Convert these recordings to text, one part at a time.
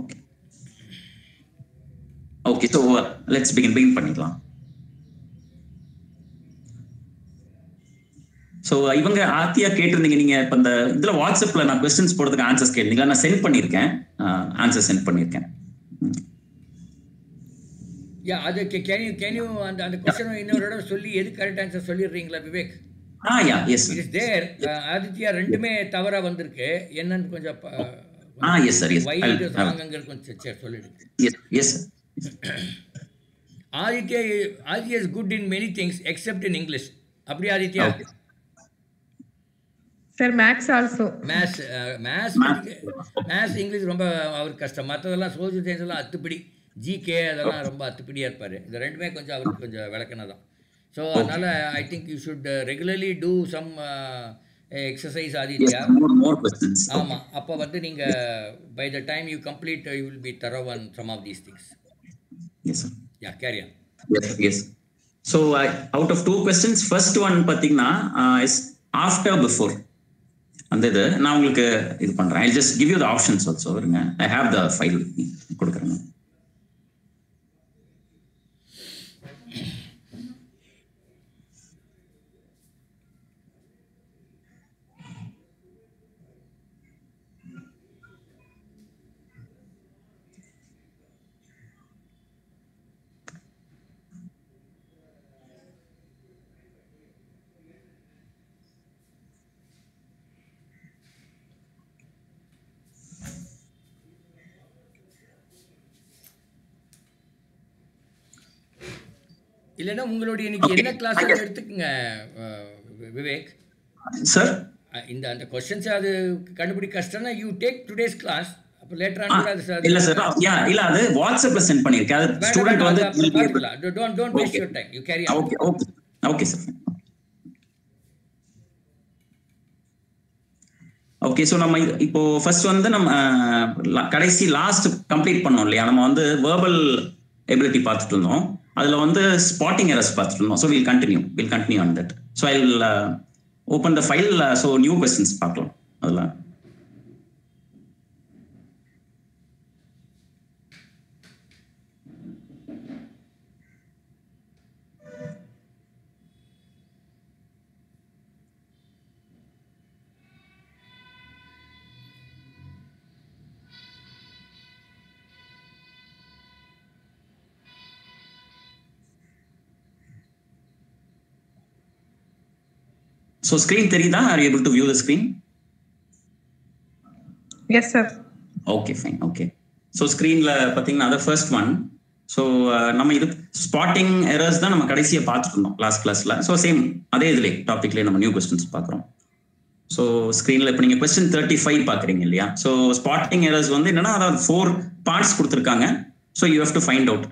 Okay okay. So let's begin பண்ணிடலாம். So இவங்க ஆர்த்தியா கேட்டிருந்தீங்க, நீங்க இப்போ இந்த இதில் வாட்ஸ்அப்பில் நான் கொஸ்டின்ஸ் போடுறதுக்கு ஆன்சர்ஸ் கேட்டீங்க, நான் சென்ட் பண்ணியிருக்கேன், ஆன்சர் சென்ட் பண்ணியிருக்கேன். யா அது கேன் யூ அந்த क्वेश्चन இன்னொரு தடவை சொல்லி எது கரெக்ட் ஆன்சர் சொல்லிடுறீங்களா Vivek? Yeah yes it is there. Aditya ரெண்டுமே தவறா வந்திருக்கு, என்னன்னு கொஞ்சம் எஸ் சார் எஸ் வை இது ராங்கங்கற கொஞ்சம் சொல்லிடுங்க. Yes Aditya is good in many things except in English. அப்படி Aditya? Sir, maths also. Maths English ரொம்ப அவருக்கு கஷ்டம். மற்றதெல்லாம் சோசியல் சயின்ஸ் எல்லாம் அத்துப்படி, ஜிகே அதெல்லாம் ரொம்ப அத்துப்படியாக இருப்பார். இந்த ரெண்டுமே கொஞ்சம் அவருக்கு கொஞ்சம் விளக்கணை தான். ஸோ அதனால் I think you should regularly do some exercise Aditya. ஆமாம், அப்போ வந்து நீங்கள் by the time you complete you will be thorough on some of these things. Yeah carry on. Yes. So out of 2 questions, first one பார்த்தீங்கன்னா is after before. அந்த இது நான் உங்களுக்கு இது பண்றேன். I just give you the options also. இருங்க, I have the file கொடுக்குறேன். இல்லைன்னா உங்களுடைய இன்னைக்கு என்ன கிளாஸ் எடுத்துக்கங்க விவேக் சார். இந்த அந்த क्वेश्चंस அது கண்டுபிடி கஷ்டம்னா யூ டேக் டுடேஸ் கிளாஸ். அப்ப லேட்டர் ஆன் அது சார். இல்ல சார், இல்ல அது வாட்ஸ்அப்ல சென்ட் பண்ணிருக்கேன். அது ஸ்டூடண்ட் வந்து don't waste your time, you carry on. Okay sir. Okay. So நம்ம இப்போ ஃபர்ஸ்ட் வந்து நம்ம கடைசி லாஸ்ட் கம்ப்ளீட் பண்ணோம் இல்லையா, நம்ம வந்து வெர்பல் எபிலிட்டி பார்த்துட்டு இருந்தோம். அதில் வந்து ஸ்பாட்டிங் எரர்ஸ் பார்த்துட்டு இருந்தோம். So will continue on that. So I will open the file. So new questions பார்க்கலாம் அதில். So screen தெரியுதா? Are you able to view the screen? Yes sir. Okay fine. Okay. So screenல பாத்தீங்கன்னா the first one. So நம்ம இது spotting errors தான் நம்ம கடைசியா பார்த்துட்டு இருந்தோம் லாஸ்ட் கிளாஸ்ல. ஸோ சேம் அதே இதுல டாபிக்லேயே நம்ம நியூ கொஸ்டின்ஸ் பார்க்குறோம். ஸோ ஸ்க்ரீனில் இப்போ நீங்கள் கொஸ்டின் 35 பார்க்குறீங்க இல்லையா. ஸோ ஸ்பாட்டிங் எரர்ஸ் வந்து என்னன்னா, அதாவது 4 பார்ட்ஸ் கொடுத்துருக்காங்க. So you have to find out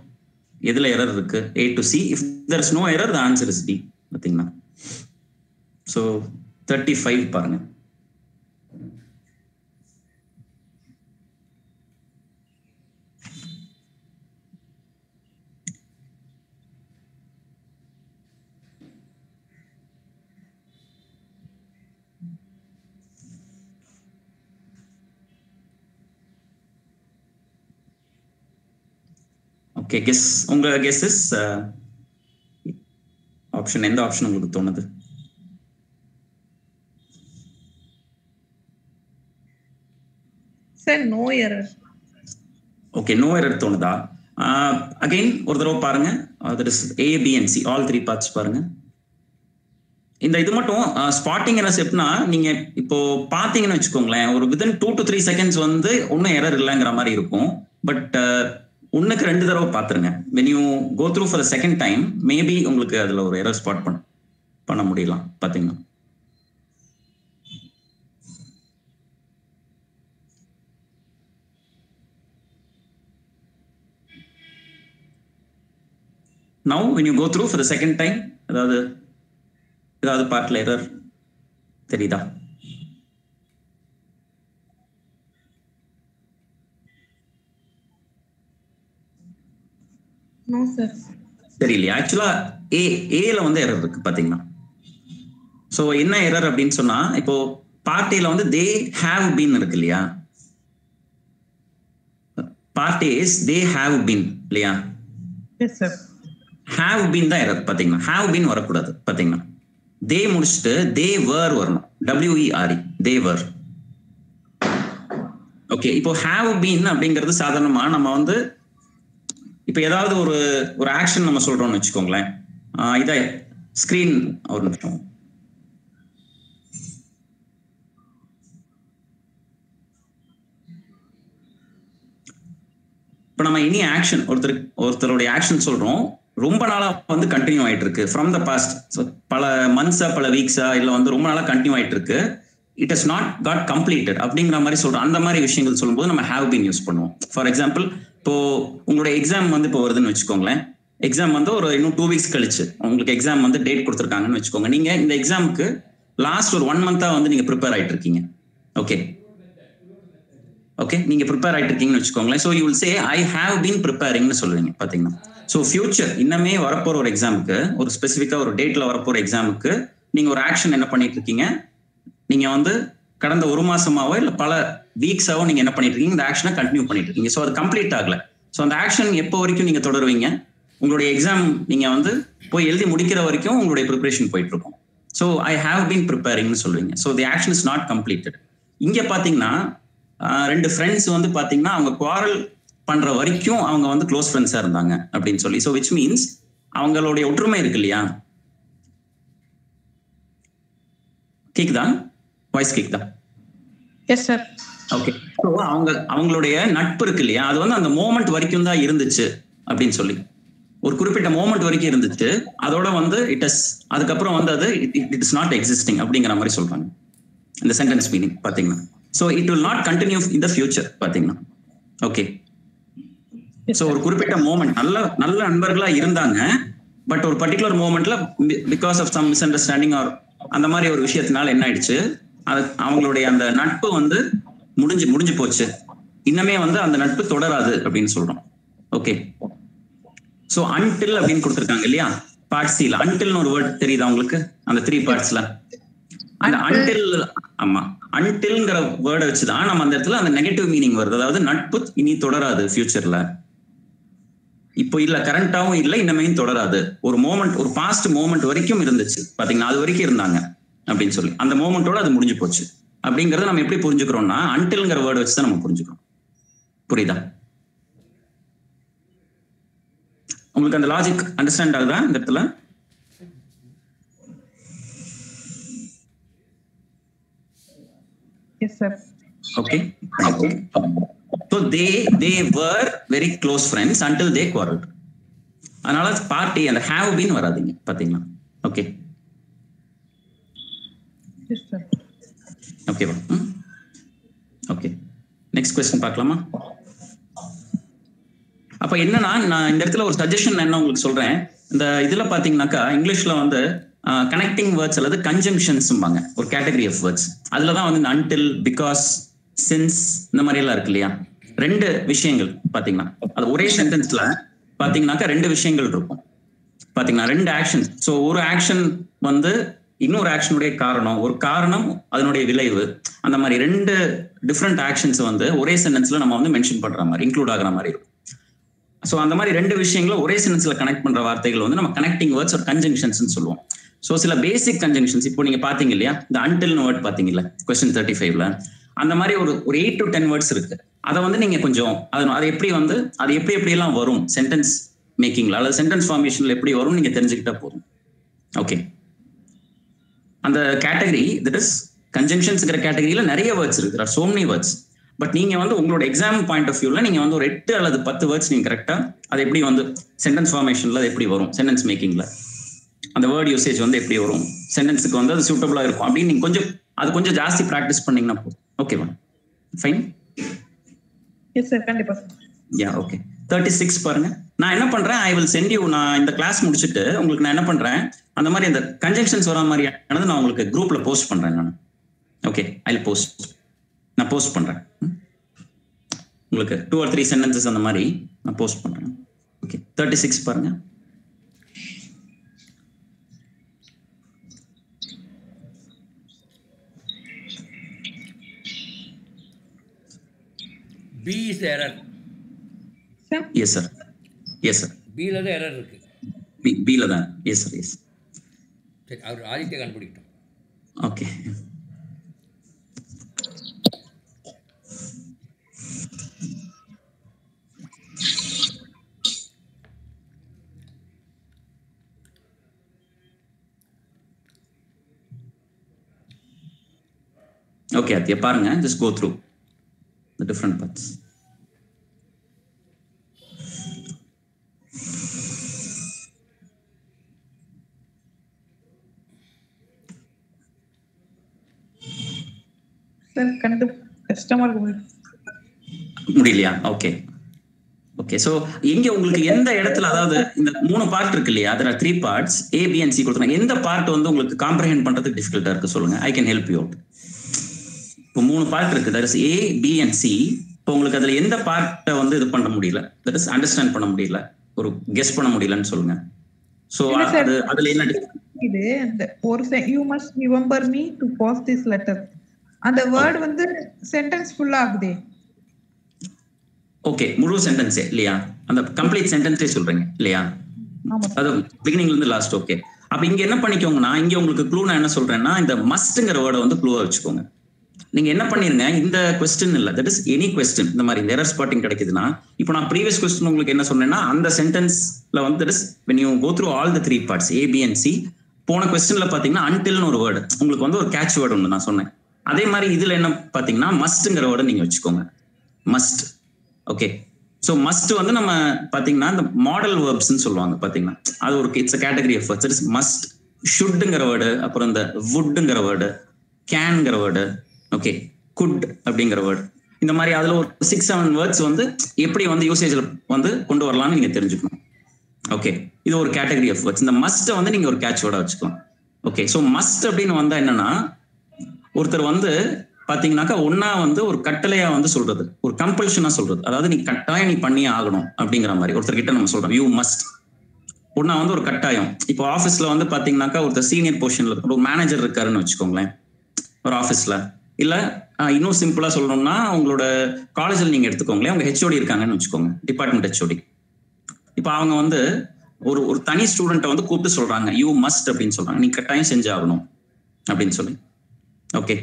எதில் எரர் இருக்கு, A to C. If there is no error, the answer is D. பார்த்தீங்கன்னா ஸோ 35 பாருங்க. Okay, guess. உங்க கெஸ்ஸஸ் ஆப்ஷன் எந்த ஆப்ஷன் உங்களுக்கு தோணுது? Sir no error. Okay, no error தோணுதா? Again ஒரு தடவை பாருங்க. That is A, B and C, all 3 parts பாருங்க. இந்த இது மட்டும் ஸ்பாட்டிங் எரர்ஸ் எப்படின்னா, நீங்க இப்போ பாத்தீங்கன்னு வச்சுக்கோங்களேன், ஒரு வித்தின் 2 to 3 செகண்ட்ஸ் வந்து ஒன்னும் எரர் இல்லைங்கிற மாதிரி இருக்கும். பட் ஒன்னுக்கு 2 தடவை பாத்துருங்க. when you go through for the second time, maybe உங்களுக்கு அதுல ஒரு எரர் ஸ்பாட் பண்ண முடியலாம். பாத்தீங்கன்னா now when you go through for the second time, ஏதாவது பார்ட்ல எரர் தெரியுதா? No sir. தெரியலையா? ஆக்சுவலா ஏல வந்து எரர் இருக்கு பாத்தீங்கன்னா. சோ என்ன எரர் அப்படின்னு சொன்னா, இப்போ பார்ட் ஏல வந்து they have been இருக்கு இல்லையா, part as they have been இல்லையா? Yes sir. ஹாவ் பின் தான் எரர் பாத்தீங்கன்னா. ஹாவ் பின் வரக்கூடாது பாத்தீங்கன்னா. தே முடிச்சுட்டு தே வர் வரணும். WERE they were. ஓகே, இப்போ ஹாவ் பீன் அப்படிங்கிறது சாதாரணமா நம்ம வந்து இப்போ ஏதாவது ஒரு ஆக்ஷன் நம்ம சொல்றோம்னு வச்சுக்கோங்களேன். இதை ஸ்கிரீன் ஒரு நிமிஷம். இப்போ நம்ம இனி ஆக்ஷன் ஒருத்தருடைய ஆக்ஷன் சொல்றோம், ரொம்ப நாளா வந்து கண்டினியூ ஆயிட்டு இருக்கு ஃப்ரம் த பாஸ்ட். பல மந்த்ஸா பல வீக்ஸா இல்ல வந்து ரொம்ப நாளா கண்டினியூ ஆயிட்டு இருக்கு. It is not got completed அப்படிங்கிற மாதிரி சொல்றோம். அந்த மாதிரி விஷயங்கள் சொல்லும்போது நம்ம ஹேவ் பீன் யூஸ் பண்ணுவோம். ஃபார் எக்ஸாம்பிள், இப்போ உங்களுடைய எக்ஸாம் வந்து இப்போ வருதுன்னு வச்சுக்கோங்களேன். எக்ஸாம் வந்து இன்னும் 2 வீக்ஸ் கழிச்சு உங்களுக்கு எக்ஸாம் வந்து டேட் கொடுத்துருக்காங்கன்னு வச்சுக்கோங்க. நீங்க இந்த எக்ஸாமுக்கு லாஸ்ட் ஒரு 1 மந்தா வந்து நீங்க ப்ரிப்பேர் ஆயிட்டு இருக்கீங்க. ஓகே, நீங்க ப்ரிப்பேர் ஆயிட்டு இருக்கீங்கன்னு வச்சுக்கோங்களேன். So you will say I have been ப்ரிப்பேரிங்னு சொல்லுவீங்க பாத்தீங்கன்னா. ஸோ ஃபியூச்சர் இன்னமே வரப்போற ஒரு எக்ஸாமுக்கு, ஒரு ஸ்பெசிஃபிக்கா ஒரு டேட்ல வரப்போற எக்ஸாமுக்கு நீங்க ஒரு ஆக்ஷன் என்ன பண்ணிட்டு இருக்கீங்க, நீங்க வந்து கடந்த 1 மாசமாவோ இல்ல பல வீக்ஸாவோ நீங்க என்ன பண்ணிட்டு இருக்கீங்க, இந்த ஆக்ஷனை கண்டினியூ பண்ணிட்டு இருக்கீங்க. ஸோ அது கம்ப்ளீட் ஆகல. ஸோ அந்த ஆக்ஷன் எப்போ வரைக்கும் நீங்க தொடருவீங்க, உங்களுடைய எக்ஸாம் நீங்க வந்து போய் எழுதி முடிக்கிற வரைக்கும் உங்களுடைய ப்ரிப்பரேஷன் போயிட்டு இருக்கும். ஸோ ஐ ஹாவ் பீன் ப்ரிப்பேரிங்னு சொல்லுவீங்க. So the action is not completed. இங்க பாத்தீங்கன்னா 2 ஃப்ரெண்ட்ஸ் வந்து பாத்தீங்கன்னா அவங்க குவாரல் பண்ற வரைக்கும் அவங்க வந்து க்ளோஸ் ஃப்ரெண்ட்ஸா இருந்தாங்க அப்படின்னு சொல்லி. ஸோ விச் மீன்ஸ் அவங்களுடைய ஒற்றுமை இருக்கு இல்லையா? கேக்குதா? வாய்ஸ் கேக்குதா? Yes sir. ஓகே, ஸோ அவங்களுடைய நட்பு இருக்கு இல்லையா, அது வந்து அந்த மோமெண்ட் வரைக்கும் தான் இருந்துச்சு அப்படின்னு சொல்லி. ஒரு குறிப்பிட்ட மோமெண்ட் வரைக்கும் இருந்துச்சு, அதோட வந்து அதுக்கப்புறம் வந்து அது இட் இஸ் நாட் எக்ஸிஸ்டிங் அப்படிங்கிற மாதிரி சொல்றாங்க இந்த சென்டென்ஸ் மீனிங் பாத்தீங்கன்னா. So it will not continue in the future பாத்தீங்கன்னா. ஓகே, ஸோ ஒரு குறிப்பிட்ட மோமெண்ட் நல்ல நண்பர்களா இருந்தாங்க, பட் ஒரு பர்டிகுலர் மோமெண்ட்ல because of some misunderstanding or அந்த மாதிரி ஒரு விஷயத்தினால என்ன ஆயிடுச்சு, அவங்களுடைய அந்த நட்பு வந்து முடிஞ்சு போச்சு. இன்னமே வந்து அந்த நட்பு தொடராது அப்படின்னு சொல்றோம். ஓகே, சோ அன்டில் அப்படின்னு கொடுத்திருக்காங்க இல்லையா பார்ட் சில. அன்டில்னு ஒரு வேர்ட் தெரியுதா உங்களுக்கு அந்த 3 பார்ட்ஸ்ல? அந்த அன்டில், ஆமா, அன்டில்ங்கிற வேர்டை வச்சுதான் நம்ம அந்த இடத்துல அந்த நெகட்டிவ் மீனிங் வருது. அதாவது நட்பு இனி தொடராது ஃபியூச்சர்ல, இப்போ இல்ல, கரண்டாவும் இல்ல, இன்னமையும் தொடராது. ஒரு மோமெண்ட், ஒரு பாஸ்ட் மோமெண்ட் வரைக்கும் இருந்துச்சு பாத்தீங்கன்னா, அது வரைக்கும் இருந்தாங்க அப்படின்னு சொல்லி அந்த மோமெண்டோட அது முடிஞ்சு போச்சு அப்படிங்கறத நம்ம எப்படி புரிஞ்சுக்கிறோம்னா அன்டில்ங்கிற வேர்டு வச்சுதான் நம்ம புரிஞ்சுக்கிறோம். புரியுதா உங்களுக்கு? அந்த லாஜிக் அண்டர்ஸ்டாண்ட் ஆகுதா இந்த இடத்துல? Yes sir. Okay, so they were very close friends until they quarreled. அதனால பார்ட்டி அந்த have been வராதீங்க பாத்தீங்களா? Okay, yes sir. ஓகேவா? ஓகே, நெக்ஸ்ட் क्वेश्चन பார்க்கலாமா? அப்ப என்னன்னா, நான் இந்த இடத்துல ஒரு சஜஷன் என்ன உங்களுக்கு சொல்றேன். இந்த இதுல பாத்தீங்கன்னாக்கா இங்கிலீஷ்ல வந்து கனெக்டிங் வேர்ட்ஸ் அல்லது கன்ஜங்ஷன்ஸ்பாங்க, ஒரு கேட்டகரி ஆஃப் வேர்ட்ஸ். அதுலதான் வந்து அன்டில், பிகாஸ், சின்ஸ் இந்த மாதிரி எல்லாம் இருக்கு இல்லையா? 2 விஷயங்கள் பாத்தீங்கன்னா, அது ஒரே சென்டென்ஸ்ல பாத்தீங்கன்னாக்கா 2 விஷயங்கள் இருக்கும் பாத்தீங்கன்னா, 2 ஆக்ஷன். சோ ஒரு ஆக்ஷன் வந்து இன்னொரு ஆக்ஷனுடைய காரணம், ஒரு காரணம் அதனுடைய விளைவு, அந்த மாதிரி 2 டிஃப்ரெண்ட் ஆக்ஷன்ஸ் வந்து ஒரே சென்டென்ஸ்ல நம்ம வந்து மென்ஷன் பண்ற மாதிரி, இன்க்ளூட் ஆகிற மாதிரி இருக்கும். சோ அந்த மாதிரி 2 விஷயங்களை ஒரே சென்டென்ஸ்ல கனெக்ட் பண்ற வார்த்தைகள் வந்து நம்ம கனெக்டிங் வேர்ட்ஸ் ஒரு கன்ஜங்ஷன்ஸ் சொல்லுவோம். சோ சில பேசிக் கன்ஜங்ஷன்ஸ் இப்போ நீங்க பாத்தீங்க இல்லையா, இந்த அன்டில்னு வேர்ட் பாத்தீங்கல்ல क्वेश्चन 35ல, அந்த மாதிரி ஒரு 8 to 10 வேர்ட்ஸ் இருக்கு. அதை வந்து நீங்க கொஞ்சம் அது எப்படி எல்லாம் வரும் சென்டென்ஸ் மேக்கிங்ல அல்லது சென்டென்ஸ் ஃபார்மேஷன்ல எப்படி வரும் நீங்க தெரிஞ்சுக்கிட்டா போதும். ஓகே, அந்த கேட்டகரி தட் இஸ் கன்ஜங்ஷன்ஸ்ங்கிற கேட்டகரியில நிறைய வேர்ட்ஸ் இருக்கு. there are so many words. But நீங்க வந்து உங்களோட எக்ஸாம் பாயிண்ட் ஆஃப் வியூல நீங்க வந்து ஒரு 8 அல்லது 10 வேர்ட்ஸ் நீங்க கரெக்டா அது எப்படி வந்து சென்டென்ஸ் ஃபார்மேஷன்ல அது எப்படி வரும், சென்டென்ஸ் மேக்கிங்ல அந்த வேர்ட் யூசேஜ் வந்து எப்படி வரும், சென்டென்ஸுக்கு வந்து அது சூட்டபிளா இருக்கும் அப்படின்னு நீங்க கொஞ்சம் ஜாஸ்தி ப்ராக்டிஸ் பண்ணீங்கன்னா போதும். ஓகேவா? ஃபைன். எஸ் சார், கண்டிப்பா சார். யா, ஓகே. 36 பாருங்க. நான் என்ன பண்றேன், ஐ வில் சென்ட் யூ, நான் இந்த கிளாஸ் முடிச்சுட்டு உங்களுக்கு நான் என்ன பண்றேன், அந்த மாதிரி அந்த கன்ஜங்ஷன்ஸ் வர மாதிரியானது நான் உங்களுக்கு குரூப்ல போஸ்ட் பண்றேன் நான். ஓகே, ஐ வில் போஸ்ட், நான் போஸ்ட் பண்றேன் உங்களுக்கு 2 or 3 சென்டென்சஸ் அந்த மாதிரி நான் போஸ்ட் பண்றேன். ஓகே, 36 பாருங்க. B is the error. Yes sir, yes sir, பியில் தான் எரர் இருக்குது. பில தான். Yes sir, yes. சரி, அவர் ஆதித்ய கண்டுபிடிக்கட்டும். ஓகே. ஓகே ஆதித்யா, பாருங்க, just go through the different parts. Sir கஷ்டமா இருக்கு. முடியலையா? ஓகே. ஓகே, ஸோ இங்க உங்களுக்கு எந்த இடத்துல, அதாவது இந்த 3 பார்ட் இருக்கு இல்லையா, அதுல 3 parts A, B and C கொடுத்தாங்க. எந்த பார்ட் வந்து உங்களுக்கு காம்ப்ரிஹெண்ட் பண்றதுக்கு டிஃபிகல்ட்டா இருக்கு சொல்லுங்க. I can help you out. இப்போ 3 பார்ட் இருக்கு, that is A, B and C. இப்போ உங்களுக்கு அதுல எந்த பார்ட்டை வந்து இது பண்ண முடியல, தட் இஸ் அண்டர்ஸ்டாண்ட் பண்ண முடியல, ஒரு கெஸ் பண்ண முடியலன்னு சொல்லுங்க. ஸோ அதுல என்ன இது இந்த ஒரு you must remember me to pass this letter, அந்த வேர்ட் வந்து சென்டென்ஸ் ஃபுல்லா ஆகுதே. ஓகே, முழு சென்டென்ஸே இல்லையா, அந்த கம்ப்ளீட் சென்டென்ஸே சொல்றீங்க இல்லையா, அது பிகினிங்ல இருந்து லாஸ்ட். ஓகே, அப்ப இங்க என்ன பண்ணிக்கோங்கன்னா, இங்க உங்களுக்கு க்ளூ நான் என்ன சொல்றேன்னா, இந்த மஸ்ட்ங்கிற வேர்டை வந்து க்ளூவா வச்சுக்கோங்க. நீங்க என்ன பண்ணிருங்க, இந்த கொஸ்டின் இல்ல, தட் இஸ் எனி கொஸ்டின், இந்த மாதிரி எரர் ஸ்பாட்டிங் கிடைக்குதுன்னா, இப்போ நான் ப்ரீவியஸ் கொஸ்டின் உங்களுக்கு என்ன சொன்னேன்னா, அந்த சென்டென்ஸ்ல வந்து that is when you go through all the 3 parts A, B and C, போன கொஸ்டின்ல பாத்தீங்கன்னா untilன்னு ஒரு வேர்டு உங்களுக்கு வந்து ஒரு கேட்ச் வேர்டு ஒன்று நான் சொன்னேன். அதே மாதிரி இதுல என்ன பாத்தீங்கன்னா மஸ்ட்ங்கிற வேர்டை நீங்க வச்சுக்கோங்க, மஸ்ட். ஓகே, ஸோ மஸ்ட் வந்து நம்ம பாத்தீங்கன்னா இந்த மாடல் வேர்ப்ஸ்ன்னு சொல்லுவாங்க பாத்தீங்கன்னா, அது ஒரு it's category of words. It's must, ஷுட்ங்கிற வேர்டு, அப்புறம் இந்த வுட்ங்கிற வேர்டு, கேன்ங்கிற வேர்டு, ஓகே, குட் அப்படிங்கிற வேர்டு, இந்த மாதிரி அதுல ஒரு 6-7 வேர்ட்ஸ் வந்து எப்படி வந்து யூசேஜ்ல வந்து கொண்டு வரலாம்னு நீங்க தெரிஞ்சுக்கணும். ஓகே, இது ஒரு கேட்டகரி ஆஃப் வேர்ட்ஸ். இந்த மஸ்ட்டை வந்து நீங்க ஒரு கேட்ச் வேர்டா வச்சுக்கலாம். ஓகே, ஸோ மஸ்ட் அப்படின்னு வந்தா என்னன்னா, ஒருத்தர் வந்து பாத்தீங்கன்னாக்கா ஒன்னா வந்து ஒரு கட்டளையா வந்து சொல்றது, ஒரு கம்பல்ஷனா சொல்றது, அதாவது நீ கட்டாயம் நீ பண்ணியே ஆகணும் அப்படிங்கிற மாதிரி ஒருத்தர் கிட்ட நம்ம சொல்றோம், யூ மஸ்ட். ஒன்னா வந்து ஒரு கட்டாயம். இப்போ ஆஃபீஸ்ல வந்து பாத்தீங்கன்னாக்கா ஒருத்தர் சீனியர் பொசிஷன்ல இருக்க ஒரு மேனேஜர் இருக்காருன்னு வச்சுக்கோங்களேன் ஒரு ஆஃபீஸ்ல, இல்ல இன்னும் சிம்பிளா சொல்லணும்னா உங்களோட காலேஜில் நீங்க எடுத்துக்கோங்களேன், உங்க ஹெச்ஓடி இருக்காங்கன்னு வச்சுக்கோங்க, டிபார்ட்மெண்ட் ஹெச்ஓடி. இப்போ அவங்க வந்து ஒரு தனி ஸ்டூடெண்ட்டை வந்து கூப்பிட்டு சொல்றாங்க, யூ மஸ்ட் அப்படின்னு சொல்றாங்க, நீ கட்டாயம் செஞ்சாகணும் அப்படின்னு சொல்லி. ஓகே,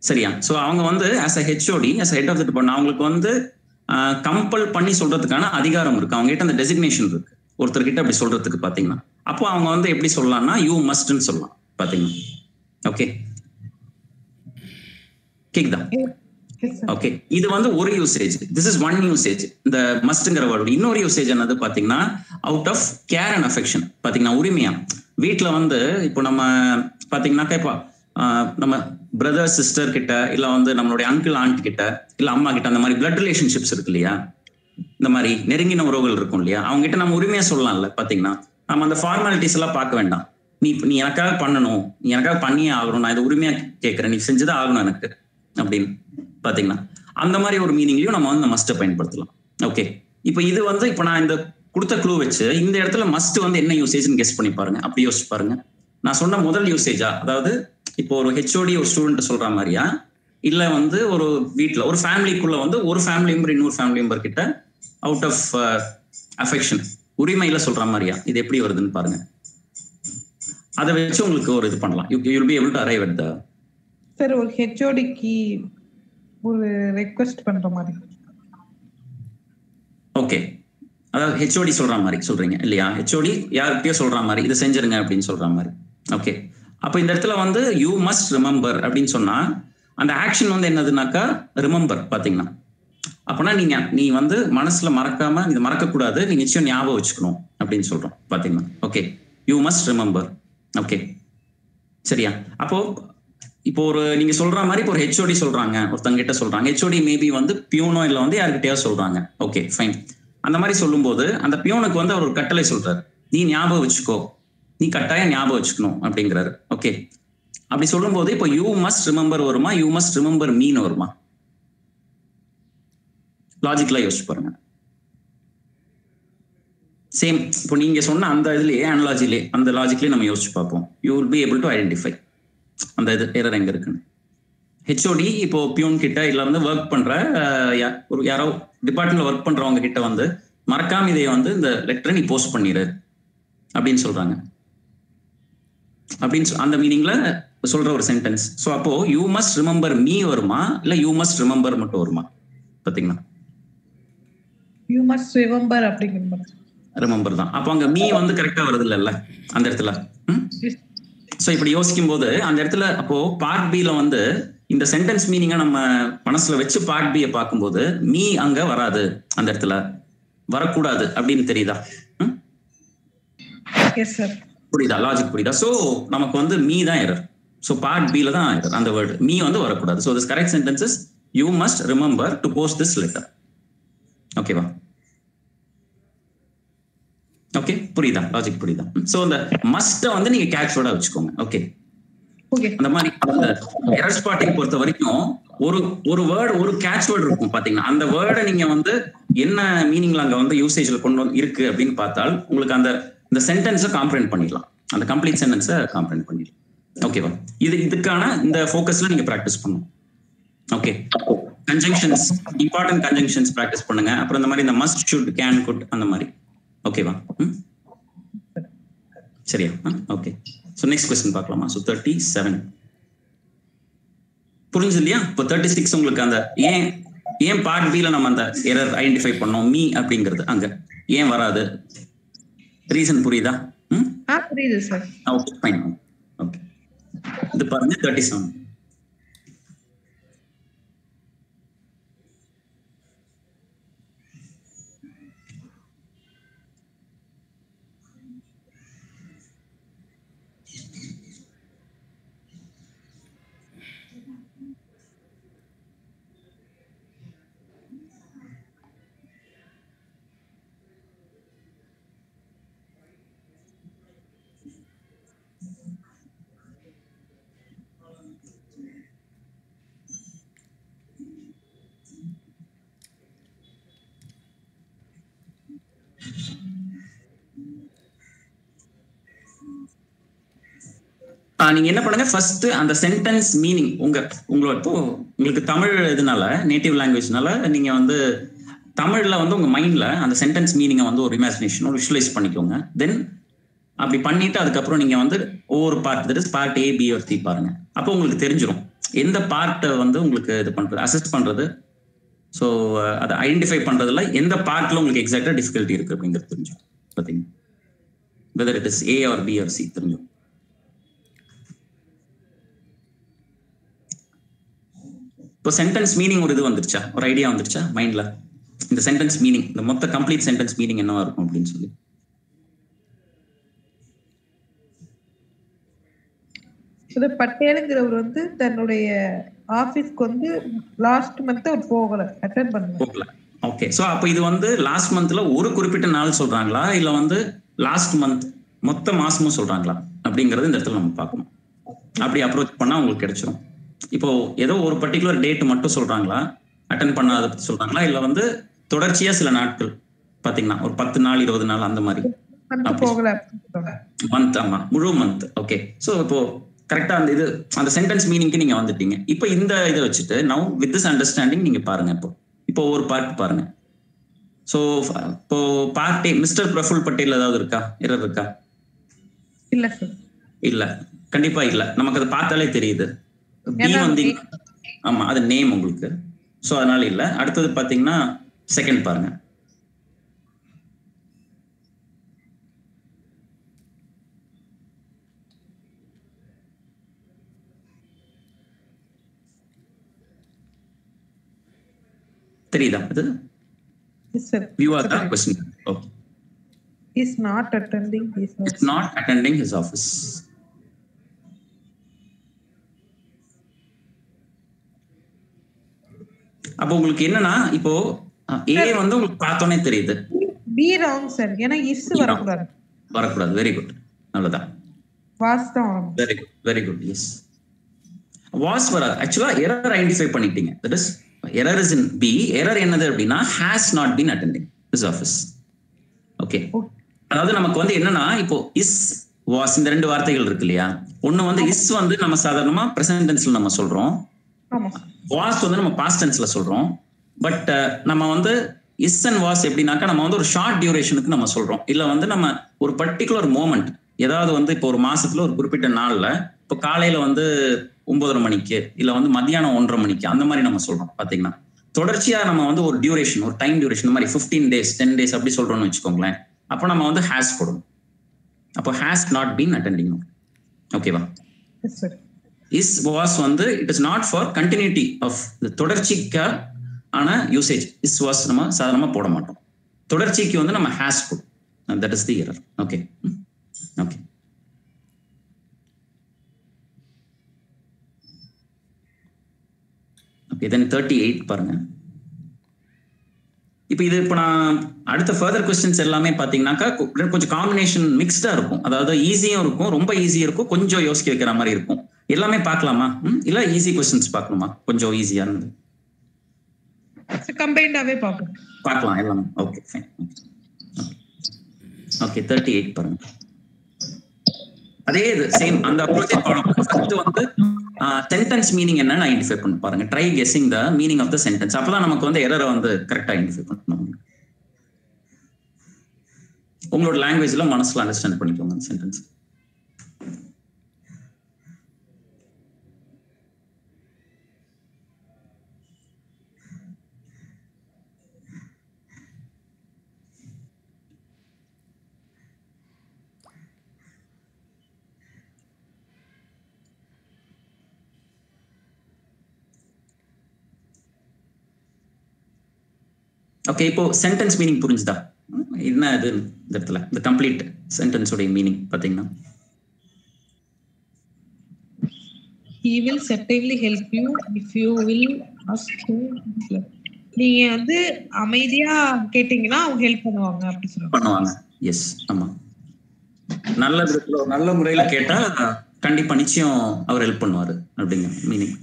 சரியா? ஸோ அவங்க வந்து as a HOD, as head of the department, அவங்களுக்கு வந்து கம்பல் பண்ணி சொல்றதுக்கான அதிகாரம் இருக்கு, அவங்க கிட்ட அந்த டெசிக்னேஷன் இருக்கு ஒருத்தர்கிட்ட அப்படி சொல்றதுக்கு பாத்தீங்கன்னா. அப்போ அவங்க வந்து எப்படி சொல்லலாம்னா யூ மஸ்ட்னு சொல்லலாம் பாத்தீங்கன்னா. ஓகே, கேக்குதா? ஓகே, இது வந்து ஒரு usage, this is one usage. இந்த மஸ்ட்ங்கிற வேர்டு இன்னொரு யூசேஜ் என்னது பாத்தீங்கன்னா, out of care and affection பாத்தீங்கன்னா, உரிமையா. வீட்டுல வந்து இப்போ நம்ம பாத்தீங்கன்னாக்கா இப்போ நம்ம பிரதர் சிஸ்டர் கிட்ட, இல்ல வந்து நம்மளுடைய அங்கிள் ஆண்ட் கிட்ட, இல்ல அம்மா கிட்ட, அந்த மாதிரி பிளட் ரிலேஷன்ஷிப்ஸ் இருக்கு இல்லையா, இந்த மாதிரி நெருங்கின உறவுகள் இருக்கும் இல்லையா, அவங்க கிட்ட நம்ம உரிமையா சொல்லலாம்ல பாத்தீங்கன்னா. நம்ம அந்த ஃபார்மாலிட்டிஸ் எல்லாம் பார்க்க வேண்டாம், நீ எனக்காக பண்ணணும், நீ எனக்காக பண்ணியே ஆகணும், நான் இது உரிமையா கேட்கறேன், நீ செஞ்சுதான் ஆகணும் எனக்கு அப்படின்னு பாத்தீங்கன்னா, அந்த மாதிரி ஒரு மீனிங்லயும் நம்ம வந்து மஸ்ட்டை பயன்படுத்தலாம். ஓகே, இப்போ இது வந்து இப்போ நான் இந்த கொடுத்த க்ளூ வச்சு இந்த இடத்துல மஸ்ட் வந்து என்ன யூசேஜ்னு கெஸ் பண்ணி பாருங்க, அப்படி யோசிச்சு பாருங்க. நான் சொன்ன முதல் யூசேஜா, அதாவது இப்போ ஒரு ஹெச்ஓடி ஒரு ஸ்டூடெண்ட் சொல்ற மாதிரியா, இல்ல வந்து ஒரு வீட்டுல ஒரு ஃபேமிலிக்குள்ள வந்து ஒரு ஃபேமிலி மெம்பர் இன்னொரு ஃபேமிலி மெம்பர் கிட்ட அவுட் ஆஃப் அஃபெக்ஷன் உரிமையில சொல்ற மாதிரியா, இது எப்படி வருதுன்னு பாருங்க. அதை வச்சு உங்களுக்கு ஒரு இது பண்ணலாம், you will be able to arrive at the. Sir, ஒரு ஹெச்ஓடிக்கு ஒரு ரெக்வெஸ்ட் பண்ற மாதிரி. ஓகே, அதாவது ஹெச்ஓடி சொல்ற மாதிரி சொல்றீங்க இல்லையா, ஹெச்ஓடி யார்கிட்டயோ சொல்ற மாதிரி இதை செஞ்சிருங்க அப்படின்னு சொல்ற மாதிரி. ஓகே, அப்ப இந்த இடத்துல வந்து யூ மஸ்ட் ரிமெம்பர் அப்படின்னு சொன்னா அந்த ஆக்ஷன் வந்து என்னதுனாக்கா ரிமெம்பர் பாத்தீங்கன்னா. அப்பனா நீ வந்து மனசுல மறக்காம, இது மறக்க கூடாது, நீ நிச்சயம் ஞாபகம் வச்சுக்கணும் அப்படின்னு சொல்றோம் பாத்தீங்கன்னா. Okay, you must remember. Okay, சரியா? அப்போ இப்போ ஒரு நீங்க சொல்ற மாதிரி இப்போ ஒரு ஹெச்ஓடி சொல்றாங்க, ஒருத்தங்க கிட்ட சொல்றாங்க, ஹெச்ஓடி மேபி வந்து பியூனோ இல்ல வந்து யாருக்கிட்டயாவது சொல்றாங்க. Okay, fine. அந்த மாதிரி சொல்லும் போது அந்த பியூனுக்கு வந்து அவர் ஒரு கட்டளை சொல்றாரு, நீ ஞாபகம் வச்சுக்கோ, நீ கட்டாயம் ஞாபகம் வச்சுக்கணும் அப்படிங்கிறாரு. ஓகே, அப்படி சொல்லும் போது இப்போ யூ மஸ்ட் ரிமெம்பர் வருமா, யூ மஸ்ட் ரிமெம்பர் மீன் வருமா? லாஜிக்கலா யோசிச்சு பாருங்க. சேம், இப்போ நீங்க சொன்ன அந்த இதுலயே அனாலஜிலே, அந்த லாஜிக்லயே நம்ம யோசிச்சு பார்ப்போம். You will be able to identify அந்த இது எரர் எங்க இருக்குன்னு. ஹெச்ஓடி இப்போ பியூன் கிட்ட இல்ல வந்து ஒர்க் பண்ற ஒரு யாரோ டிபார்ட்மெண்ட்ல ஒர்க் பண்றவங்க கிட்ட வந்து மறக்காம இதை வந்து இந்த லெட்டரை நீ போஸ்ட் பண்ணிடு அப்படின்னு சொல்றாங்க. அப்படின்னு அந்த மீனிங்ல சொல்ற ஒரு சென்டென்ஸ். ஸோ அப்போ யூ மஸ்ட் ரிமெம்பர் மீ வருமா இல்ல யூ மஸ்ட் ரிமெம்பர் மட்டும் வருமா பாத்தீங்கன்னா? யூ மஸ்ட் ரிமெம்பர் அப்படிங்கிற ரிமெம்பர் தான். அப்போ அங்க மீ வந்து கரெக்டா வருது இல்ல அந்த இடத்துல. ஸோ இப்படி யோசிக்கும் போது அந்த இடத்துல அப்போ பார்ட் பில வந்து இந்த சென்டென்ஸ் மீனிங்கை நம்ம மனசுல வச்சு பார்ட் பியை பார்க்கும்போது மீ அங்க வராது, அந்த இடத்துல வரக்கூடாது அப்படின்னு தெரியுதா? புரியுதா? லாஜிக் புரியுதா? ஸோ நமக்கு வந்து மீ தான் எரர். ஸோ பார்ட் பில தான் எரர், அந்த வேர்டு மீ வந்து வரக்கூடாது. So this correct sentence is you must remember to post this letter. ஓகேவா? ஓகே, புரியுதா? லாஜிக் புரியுதா? சோ அந்த மஸ்ட வந்து நீங்க கேட்ச் வேர்டா வச்சுக்கோங்க. ஓகே, அந்த மாதிரி எரர் ஸ்பாட்டிங் பொறுத்த வரைக்கும் ஒரு வேர்டு ஒரு கேட்ச் வேர்டு இருக்கும் பாத்தீங்கன்னா, அந்த வேர்டை நீங்க வந்து என்ன மீனிங்ல அங்க வந்து யூசேஜ்ல கொண்டு வந்து இருக்கு அப்படின்னு பார்த்தால் உங்களுக்கு இந்த சென்டென்ஸை காம்ப்ரஹெண்ட் பண்ணிடலாம், அந்த கம்ப்ளீட் சென்டென்ஸை காம்ப்ரஹெண்ட் பண்ணிடலாம். ஓகேவா? இதுக்கான இந்த ஃபோக்கஸ்ல நீங்க பிராக்டிஸ் பண்ணணும். Okay, conjunctions, important conjunctions practice பண்ணுங்க. அப்புறம் இந்த மாதிரி இந்த மஸ்ட், ஷுட், கேன், குட் அந்த மாதிரி. ஓகேவா? சரியா? ஓகே. ஸோ நெக்ஸ்ட் கொஸ்டின் பார்க்கலாமா? ஸோ 37 புரிஞ்சு இல்லையா? இப்போ 36 உங்களுக்கு அந்த ஏன் பார்ட் பில நம்ம அந்த எரர் ஐடென்டிஃபை பண்ணோம் மீ அப்படிங்கிறது அங்க ஏன் வராது, ரீசன் புரியுதா? புரியுது சார். Okay, fine. ஓகே, இது பாருங்க 37. நீங்க என்ன பண்ணுங்க, ஃபர்ஸ்ட் அந்த சென்டென்ஸ் மீனிங் உங்களுக்கு தமிழ் இதனால நேட்டிவ் லாங்குவேஜ்னால நீங்க வந்து தமிழ்ல வந்து உங்க மைண்ட்ல அந்த சென்டென்ஸ் மீனிங்கை வந்து ஒரு இமேஜினேஷன் விஷுவலைஸ் பண்ணிக்கோங்க. தென் அப்படி பண்ணிட்டு அதுக்கப்புறம் நீங்க வந்து ஒவ்வொரு பார்ட் ஏ பி சி பாருங்க. அப்போ உங்களுக்கு தெரிஞ்சிடும் எந்த பார்ட்டை வந்து உங்களுக்கு இது பண்றது, அசஸ் பண்றது. ஸோ அதை ஐடென்டிஃபை பண்றதுல எந்த பார்ட்ல உங்களுக்கு எக்ஸாக்டா டிஃபிகல்ட்டி இருக்கு அப்படிங்கிறது தெரிஞ்சிடும். பார்த்தீங்கன்னா whether it is A or B or C தெரிஞ்சிடும். இப்போ சென்டென்ஸ் மீனிங் ஒரு இது வந்துருச்சா, ஒரு ஐடியா வந்துருச்சா மைண்ட்ல? இந்த சென்டென்ஸ் மீனிங், இந்த மொத்த கம்ப்ளீட் சென்டென்ஸ் மீனிங் என்னவா இருக்கும் அப்படின்னு சொல்லி. பட்டேலுங்கிறவர் வந்து தன்னுடைய ஆபீஸ்க்கு வந்து லாஸ்ட் மந்த் போகல, அட்டெண்ட் பண்ணல. ஓகே, சோ அப்ப இது வந்து லாஸ்ட் மந்த்ல ஒரு குறிப்பிட்ட நாள் சொல்றாங்களா இல்ல வந்து லாஸ்ட் மந்த் மொத்த மாசமும் சொல்றாங்களா அப்படிங்கறது இந்த இடத்துல நம்ம பார்க்கணும். அப்படி அப்ரோச் பண்ணா உங்களுக்கு கிடைச்சிடும். இப்போ ஏதோ ஒரு பர்டிகுலர் டேட் மட்டும் சொல்றாங்களா, அட்டென்ட் பண்ணாத சொல்றாங்களா, இல்ல வந்து தொடர்ச்சியா சில நாட்கள் பாத்தீங்கன்னா ஒரு 10 நாள் 20 நாள் அந்த மாதிரி மந்த். ஆமா, முழு மந்த். ஓகே, சோ இப்போ கரெக்டா அந்த சென்டென்ஸ் மீனிங்க்கு நீங்க வந்துட்டீங்க. இப்போ இந்த இதை வச்சுட்டு நவ் வித் திஸ் அண்டர்ஸ்டாண்டிங் நீங்க பாருங்க. இப்போ ஒரு பார்ட் பாருங்க. சோ இப்போ பார்ட் மிஸ்டர் பிரஃபுல் பட்டேல் ஏதாவது இருக்கா, எரர் இருக்கா? இல்ல சார். இல்ல, கண்டிப்பா இல்ல. நமக்கு அதை பார்த்தாலே தெரியுது. பி வந்து ஆமா, அது நேம் உங்களுக்கு. சோ அதனால இல்ல. அடுத்தது பாத்தீங்கன்னா செகண்ட் பாருங்க. தெரியுதா அது? Yes sir. You are the question. Okay. Is not attending his office. Is not attending his office. அப்போ உங்களுக்கு என்னன்னா இப்போ ஏ வந்து உங்களுக்கு பார்த்தோனே தெரியுது. B wrong sir. ஏனா இஸ் வரக்கூடாது. Very good. அவ்வளவுதான். வாஸ் தான். Very good. எஸ், வாஸ் வர ஆக்சுவலா எரர் ஐடென்டிஃபை பண்ணிட்டீங்க. That is error is in B. Error என்னது அப்படின்னா has not been attending his office. Okay, அதாவது நமக்கு வந்து என்னன்னா இப்போ இஸ் வாஸ் இந்த ரெண்டு வார்த்தைகள் இருக்கு இல்லையா. ஒண்ணு வந்து இஸ் வந்து நம்ம சாதாரணமா பிரசன்ட் டென்ஸ்ல நம்ம சொல்றோம். ஆமா வாஸ் வந்து நம்ம பாஸ்ட் டென்ஸ்ல சொல்றோம். பட் நம்ம வந்து இஸ் அண்ட் வாஸ் எப்படின்னாக்கா நம்ம வந்து ஒரு ஷார்ட் டியூரேஷனுக்கு நம்ம சொல்றோம். இல்ல வந்து நம்ம ஒரு பர்டிகுலர் மோமெண்ட், ஏதாவது வந்து இப்போ ஒரு மாசத்துல ஒரு குறிப்பிட்ட நாள்ல இப்போ காலையில வந்து 9:30 மணிக்கு இல்ல வந்து மத்தியானம் 1:30 மணிக்கு அந்த மாதிரி நம்ம சொல்றோம். பாத்தீங்கன்னா தொடர்ச்சியா நம்ம வந்து ஒரு டியூரேஷன், ஒரு டைம் டியூரேஷன் மாதிரி 15 days 10 days அப்படி சொல்றோம்னு வச்சுக்கோங்களேன். அப்போ நம்ம வந்து ஹேஸ் போடணும். அப்போ ஹேஸ் நாட் பீன் அட்டெண்டிங். ஓகேவா? இஸ் வாஸ் வந்து it is not for continuity of தொடர்ச்சிக்கா ஆன யூசேஜ். இஸ் வாஸ் நம்ம சாதாரணமா போட மாட்டோம். தொடர்ச்சிக்கு வந்து நம்ம ஹேஸ் போடும். That is the error. Okay okay. Okay then 38 பாருங்க. இப்போ நான் அடுத்த ஃபர்தர் கொஸ்டின்ஸ் எல்லாமே பாத்தீங்கன்னாக்கா கொஞ்சம் காம்பினேஷன் மிக்ஸ்டா இருக்கும். அதாவது ஈஸியும் இருக்கும், ரொம்ப ஈஸியும் இருக்கும், கொஞ்சம் யோசிக்க வைக்கிற மாதிரி இருக்கும். எல்லாமே பார்க்கலாமா? இல்ல ஈஸி கொஸ்டின்ஸ் பார்க்கணுமா? கொஞ்சம் ஈஸியா இருந்து கம்பைன்டாவே பார்க்கலாம் எல்லாமே. Okay fine. ஓகே 38 பாருங்க. அதே இது சேம் அந்த அப்ரோச்சே ஃபாலோ பண்ணுங்க. ஃபர்ஸ்ட் வந்து சென்டென்ஸ் மீனிங் என்னன்னு ஐடென்டிஃபை பண்ணி பாருங்க. Try guessing the meaning of the sentence. அப்பதான் நமக்கு வந்து எரரை வந்து கரெக்டா ஐடென்டிஃபை பண்ணணும். உங்களோட லாங்குவேஜ்ல மனசுல அண்டர்ஸ்டாண்ட் பண்ணிக்கோங்க சென்டென்ஸ். ஓகே இப்போ சென்டென்ஸ் மீனிங் புரிஞ்சுதா? என்ன இது இந்த இடத்துல இந்த கம்ப்ளீட் சென்டென்ஸ் உடைய மீனிங் பாத்தீங்கன்னா he will certainly help you if you will ask him. நீங்க வந்து அமைதியா கேட்டீங்கன்னா அவங்க ஹெல்ப் பண்ணுவாங்க அப்படி பண்ணுவாங்க. எஸ் ஆமா, நல்ல முறையில கேட்டா கண்டிப்பா நிச்சயம் அவர் ஹெல்ப் பண்ணுவாரு அப்படிங்க மீனிங்.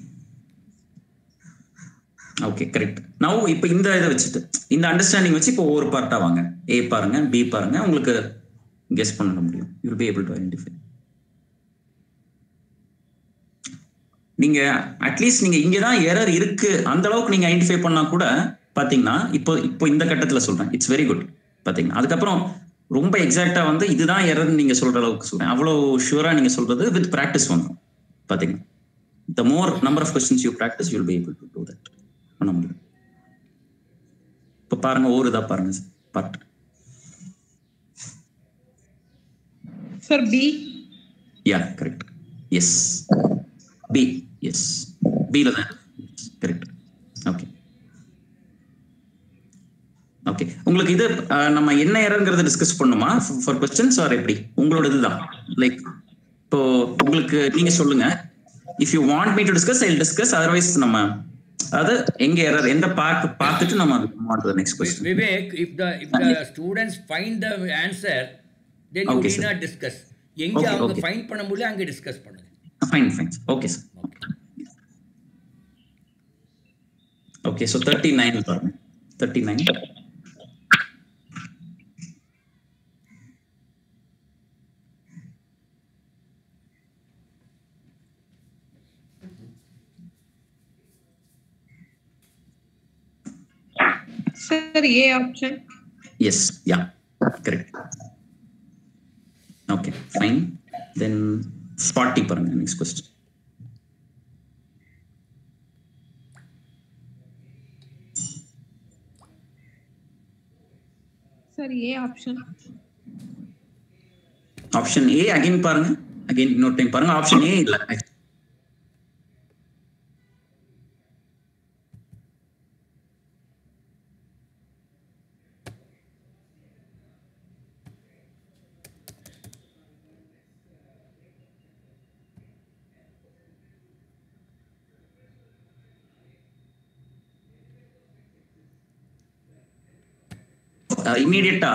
Okay correct. நவ் இப்போ இந்த இதை வச்சுட்டு இந்த அண்டர்ஸ்டாண்டிங் வச்சு இப்போ ஒவ்வொரு பார்ட்டா வாங்க. ஏ பாருங்க, பி பாருங்க, உங்களுக்கு கெஸ் பண்ண முடியும். You will be able to identify. நீங்க அட்லீஸ்ட் நீங்க இங்கதான் எரர் இருக்கு அந்த அளவுக்கு நீங்க ஐடென்டிஃபை பண்ணா கூட பாத்தீங்கன்னா இப்போ இந்த கட்டத்துல சொல்றேன் இட்ஸ் வெரி குட். பாத்தீங்கன்னா அதுக்கப்புறம் ரொம்ப எக்ஸாக்டா வந்து இதுதான் எரர் நீங்க சொல்ற அளவுக்கு சொல்றேன். அவ்வளவு ஷூரா நீங்க சொல்றது வித் பிராக்டிஸ் வந்துடும். பாத்தீங்கன்னா the more number of questions you practice you will be able to do that. பண்ண முடியும். இப்ப பாருங்க ஒரு இதா பாருங்க part. Sir B. Yeah correct. Yes B. Yes பில தான் கரெக்ட். Okay okay. உங்களுக்கு இது நம்ம என்ன எரர்ங்கிறத டிஸ்கஸ் பண்ணுமா ஃபார் क्वेश्चंस ஆர் எப்படி? உங்களோட இதுதான் லைக் இப்போ உங்களுக்கு நீங்க சொல்லுங்க. if you want me to discuss I'll discuss, otherwise நம்ம அது எங்க எரர் எந்த பார்த்துட்டு நம்ம move on to the next question. Vivek, if the students find the answer then you need not discuss. எங்க அவங்க ஃபைண்ட் பண்ண முடியல அங்க டிஸ்கஸ் பண்ணுங்க. Fine okay sir. Okay so 39 பாருங்க. 39 Sir, A option. Yes, yeah, correct. Okay, fine. Then 40 paranga next question. Sir, A option. Option A again paranga. Again no time paranga. Option A illa. இமீடியட்டா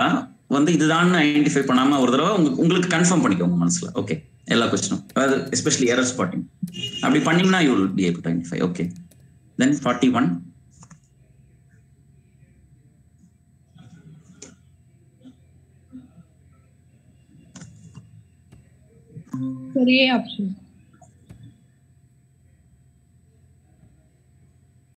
வந்து இதுதான் identify பண்ணாம ஒரு தடவை உங்களுக்கு confirm பண்ணிக்கோங்க மனசுல. ஓகே எல்லா क्वेश्चनும், அதாவது எஸ்பெஷலி எரர் ஸ்பாட்டிங் அப்படி பண்ணீங்கன்னா you will be able to identify. Okay then 41 Sir, A option.